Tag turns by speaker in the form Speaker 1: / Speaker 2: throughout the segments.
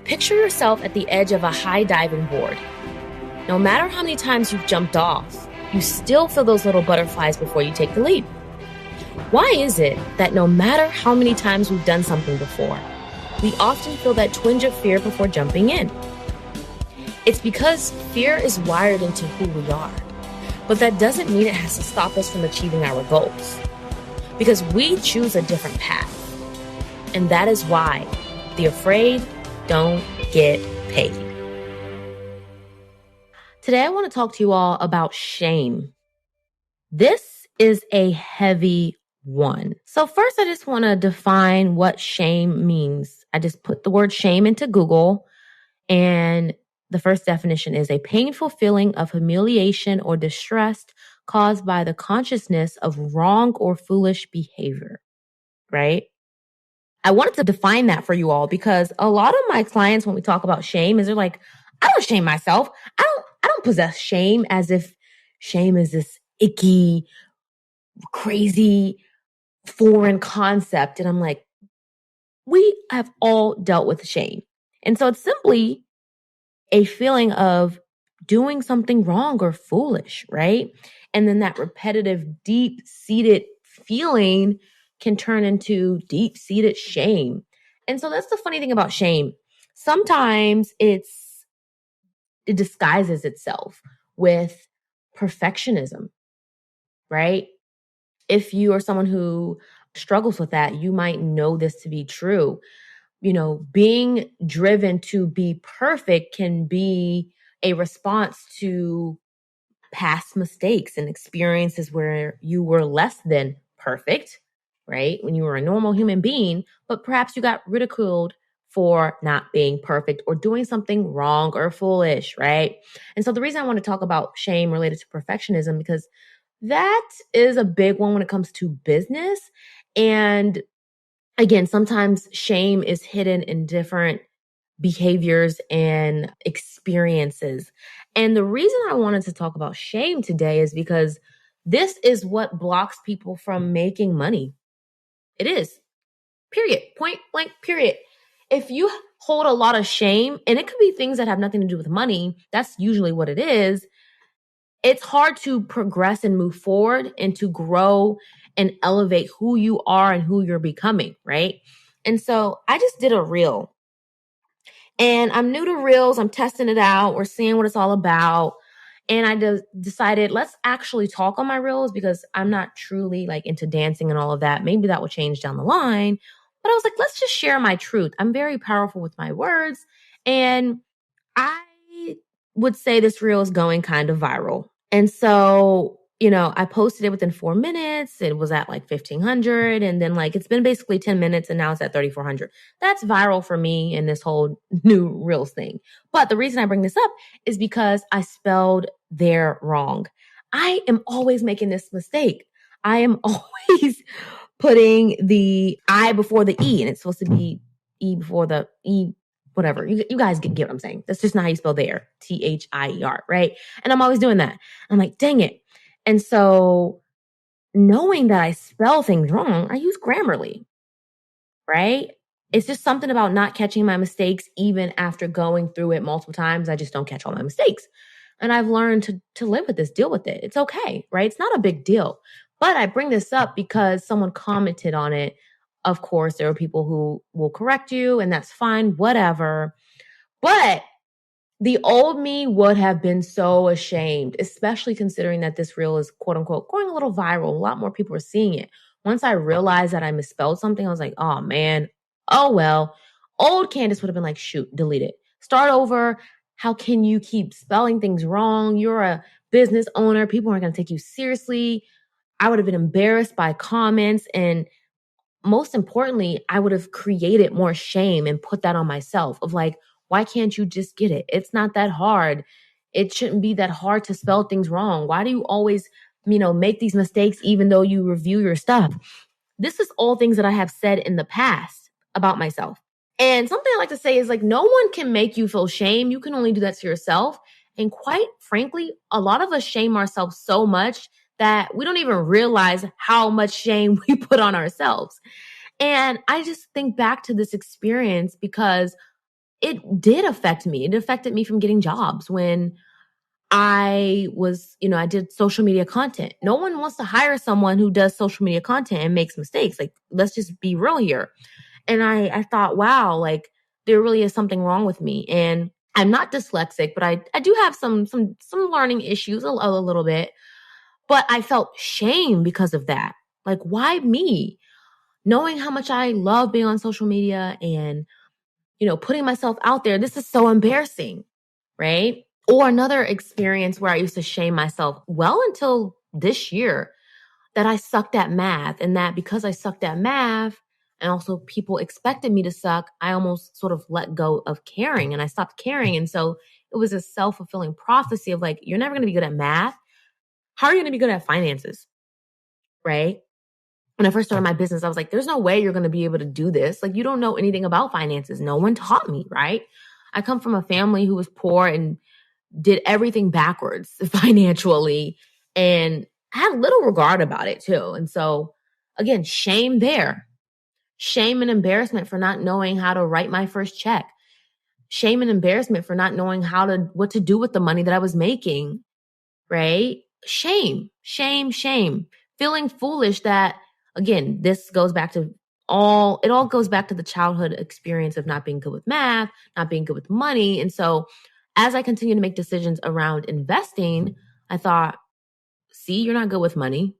Speaker 1: Picture yourself at the edge of a high diving board. No matter how many times you've jumped off, you still feel those little butterflies before you take the leap. Why is it that no matter how many times we've done something before, we often feel that twinge of fear before jumping in? It's because fear is wired into who we are, but that doesn't mean it has to stop us from achieving our goals, because we choose a different path. And that is why the afraid don't get paid. Today, I want to talk to you all about shame. This is a heavy one. So first, I just want to define what shame means. I just put the word shame into Google, and the first definition is a painful feeling of humiliation or distress caused by the consciousness of wrong or foolish behavior, right? I wanted to define that for you all because a lot of my clients, when we talk about shame, they're like, I don't shame myself. I don't possess shame, as if shame is this icky, crazy, foreign concept. And I'm like, we have all dealt with shame. And so it's simply a feeling of doing something wrong or foolish, right? And then that repetitive, deep-seated feeling can turn into deep-seated shame. And so that's the funny thing about shame. Sometimes it disguises itself with perfectionism, right? If you are someone who struggles with that, you might know this to be true. You know, being driven to be perfect can be a response to past mistakes and experiences where you were less than perfect, right? When you were a normal human being, but perhaps you got ridiculed for not being perfect or doing something wrong or foolish, right? And so the reason I want to talk about shame related to perfectionism, because that is a big one when it comes to business. And again, sometimes shame is hidden in different behaviors and experiences. And the reason I wanted to talk about shame today is because this is what blocks people from making money. It is. Period. Point blank, period. If you hold a lot of shame, and it could be things that have nothing to do with money, that's usually what it is. It's hard to progress and move forward and to grow and elevate who you are and who you're becoming, right? And so I just did a reel. And I'm new to reels. I'm testing it out. We're seeing what it's all about. And I decided, let's actually talk on my reels, because I'm not truly like into dancing and all of that. Maybe that will change down the line. But I was like, let's just share my truth. I'm very powerful with my words. And I would say this reel is going kind of viral. And so, you know, I posted it within 4 minutes. It was at like 1,500. And then like, it's been basically 10 minutes and now it's at 3,400. That's viral for me in this whole new reels thing. But the reason I bring this up is because I spelled there wrong. I am always making this mistake. I am always putting the I before the E, and it's supposed to be E before the E, whatever. You guys get what I'm saying. That's just not how you spell there. THIER, right? And I'm always doing that. I'm like, dang it. And so knowing that I spell things wrong, I use Grammarly, right? It's just something about not catching my mistakes. Even after going through it multiple times, I just don't catch all my mistakes. And I've learned to live with this, deal with it. It's okay, right? It's not a big deal. But I bring this up because someone commented on it. Of course, there are people who will correct you, and that's fine, whatever. But the old me would have been so ashamed, especially considering that this reel is quote unquote going a little viral. A lot more people are seeing it. Once I realized that I misspelled something, I was like, oh man, oh well. Old Candace would have been like, shoot, delete it. Start over. How can you keep spelling things wrong? You're a business owner. People aren't going to take you seriously. I would have been embarrassed by comments. And most importantly, I would have created more shame and put that on myself of like, why can't you just get it? It's not that hard. It shouldn't be that hard to spell things wrong. Why do you always, make these mistakes even though you review your stuff? This is all things that I have said in the past about myself. And something I like to say is like, no one can make you feel shame. You can only do that to yourself. And quite frankly, a lot of us shame ourselves so much that we don't even realize how much shame we put on ourselves. And I just think back to this experience because it did affect me. It affected me from getting jobs when I was, I did social media content. No one wants to hire someone who does social media content and makes mistakes. Like, let's just be real here. And I thought, wow, like there really is something wrong with me. And I'm not dyslexic, but I do have some learning issues a little bit. But I felt shame because of that. Like, why me? Knowing how much I love being on social media and, putting myself out there, this is so embarrassing, right? Or another experience where I used to shame myself well until this year that I sucked at math, and that because I sucked at math and also people expected me to suck, I almost sort of let go of caring and I stopped caring. And so it was a self-fulfilling prophecy of like, you're never going to be good at math. How are you going to be good at finances? Right? When I first started my business, I was like, there's no way you're going to be able to do this. Like, you don't know anything about finances. No one taught me, right? I come from a family who was poor and did everything backwards financially and had little regard about it too. And so again, shame there. Shame and embarrassment for not knowing how to write my first check. Shame and embarrassment for not knowing what to do with the money that I was making, right? Shame, shame, shame. Feeling foolish that, again, this goes back to it all goes back to the childhood experience of not being good with math, not being good with money. And so as I continue to make decisions around investing, I thought, see, you're not good with money.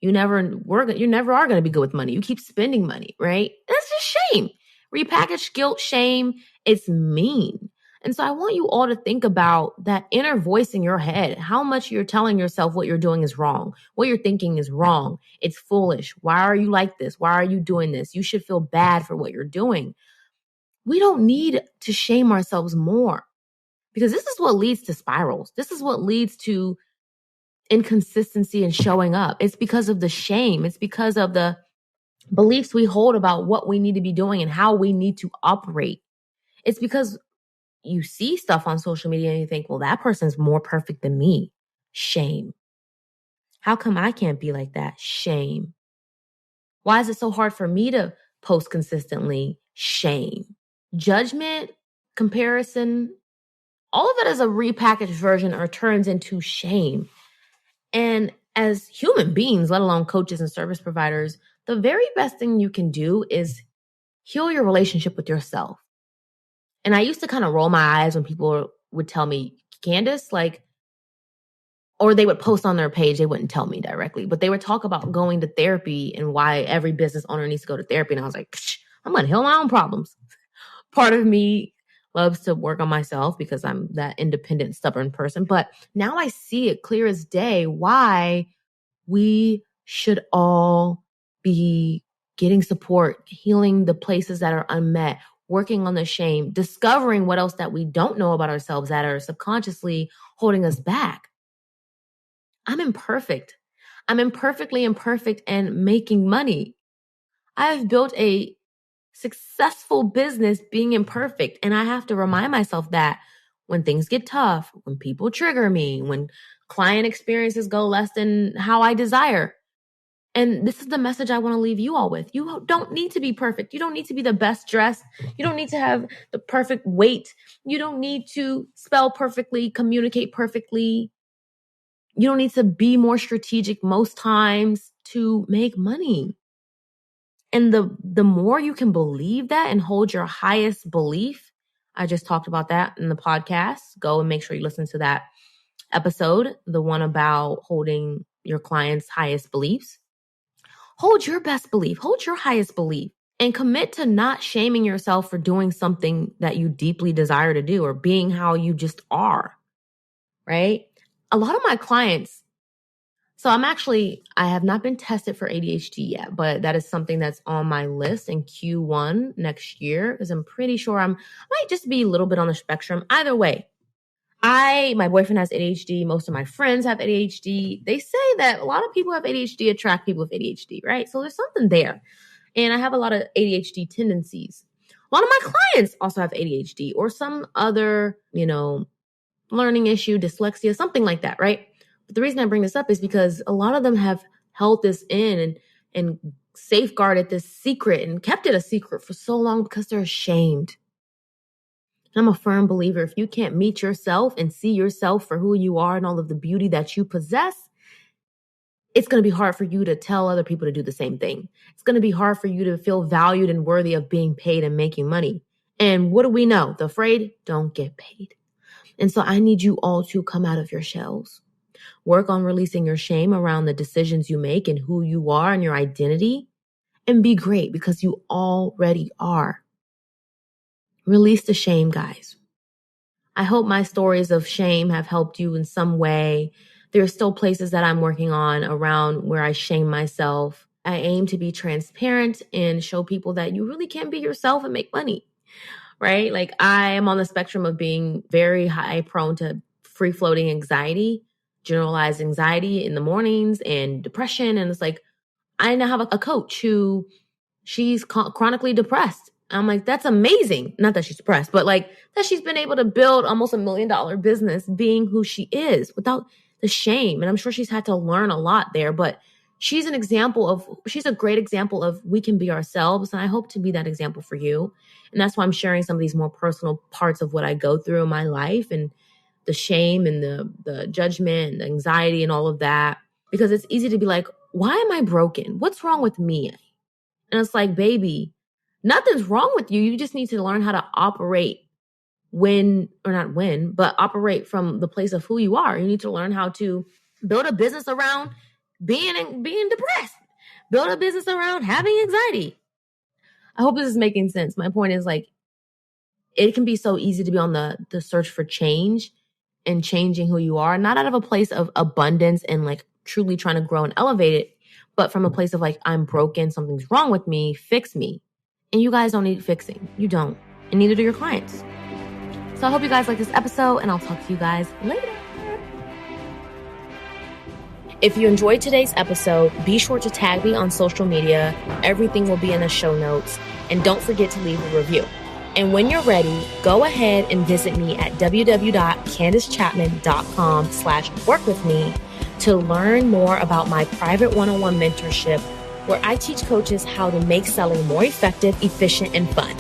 Speaker 1: You never are going to be good with money. You keep spending money, right? That's just shame. Repackaged guilt, shame. It's mean. And so I want you all to think about that inner voice in your head, how much you're telling yourself what you're doing is wrong, what you're thinking is wrong. It's foolish. Why are you like this? Why are you doing this? You should feel bad for what you're doing. We don't need to shame ourselves more because this is what leads to spirals. This is what leads to inconsistency and showing up. It's because of the shame. It's because of the beliefs we hold about what we need to be doing and how we need to operate. It's because you see stuff on social media and you think, well, that person's more perfect than me. Shame. How come I can't be like that? Shame. Why is it so hard for me to post consistently? Shame. Judgment, comparison, all of it is a repackaged version or turns into shame. And as human beings, let alone coaches and service providers, the very best thing you can do is heal your relationship with yourself. And I used to kind of roll my eyes when people would tell me, Candace, or they would post on their page, they wouldn't tell me directly, but they would talk about going to therapy and why every business owner needs to go to therapy. And I was like, I'm going to heal my own problems. Part of me loves to work on myself because I'm that independent, stubborn person. But now I see it clear as day why we should all be getting support, healing the places that are unmet, working on the shame, discovering what else that we don't know about ourselves that are subconsciously holding us back. I'm imperfect. I'm imperfectly imperfect and making money. I've built a successful business being imperfect. And I have to remind myself that when things get tough, when people trigger me, when client experiences go less than how I desire. And this is the message I want to leave you all with. You don't need to be perfect. You don't need to be the best dressed. You don't need to have the perfect weight. You don't need to spell perfectly, communicate perfectly. You don't need to be more strategic most times to make money. And the more you can believe that and hold your highest belief, I just talked about that in the podcast. Go and make sure you listen to that episode, the one about holding your clients' highest beliefs. Hold your best belief, hold your highest belief, and commit to not shaming yourself for doing something that you deeply desire to do or being how you just are, right? A lot of my clients, so I have not been tested for ADHD yet, but that is something that's on my list in Q1 next year because I'm pretty sure I might just be a little bit on the spectrum. Either way, my boyfriend has ADHD. Most of my friends have ADHD. They say that a lot of people have ADHD attract people with ADHD, right? So there's something there. And I have a lot of ADHD tendencies. A lot of my clients also have ADHD or some other, learning issue, dyslexia, something like that, right? But the reason I bring this up is because a lot of them have held this in and safeguarded this secret and kept it a secret for so long because they're ashamed. I'm a firm believer, if you can't meet yourself and see yourself for who you are and all of the beauty that you possess, it's going to be hard for you to tell other people to do the same thing. It's going to be hard for you to feel valued and worthy of being paid and making money. And what do we know? The afraid don't get paid. And so I need you all to come out of your shells. Work on releasing your shame around the decisions you make and who you are and your identity. And be great, because you already are. Release the shame, guys. I hope my stories of shame have helped you in some way. There are still places that I'm working on around where I shame myself. I aim to be transparent and show people that you really can be yourself and make money, right? Like, I am on the spectrum of being very high prone to free-floating anxiety, generalized anxiety in the mornings, and depression. And it's like, I now have a coach who she's chronically depressed. I'm like, that's amazing. Not that she's depressed, but like that she's been able to build almost $1 million business being who she is without the shame. And I'm sure she's had to learn a lot there, but she's a great example of we can be ourselves. And I hope to be that example for you. And that's why I'm sharing some of these more personal parts of what I go through in my life, and the shame and the judgment and the anxiety and all of that, because it's easy to be like, why am I broken? What's wrong with me? And it's like, baby, nothing's wrong with you. You just need to learn how to operate operate from the place of who you are. You need to learn how to build a business around being depressed, build a business around having anxiety. I hope this is making sense. My point is, like, it can be so easy to be on the search for change and changing who you are, not out of a place of abundance and like truly trying to grow and elevate it, but from a place of like, I'm broken, something's wrong with me, fix me. And you guys don't need fixing. You don't. And neither do your clients. So I hope you guys like this episode, and I'll talk to you guys later. If you enjoyed today's episode, be sure to tag me on social media. Everything will be in the show notes. And don't forget to leave a review. And when you're ready, go ahead and visit me at www.candacechatman.com/workwithme to learn more about my private one-on-one mentorship, where I teach coaches how to make selling more effective, efficient, and fun.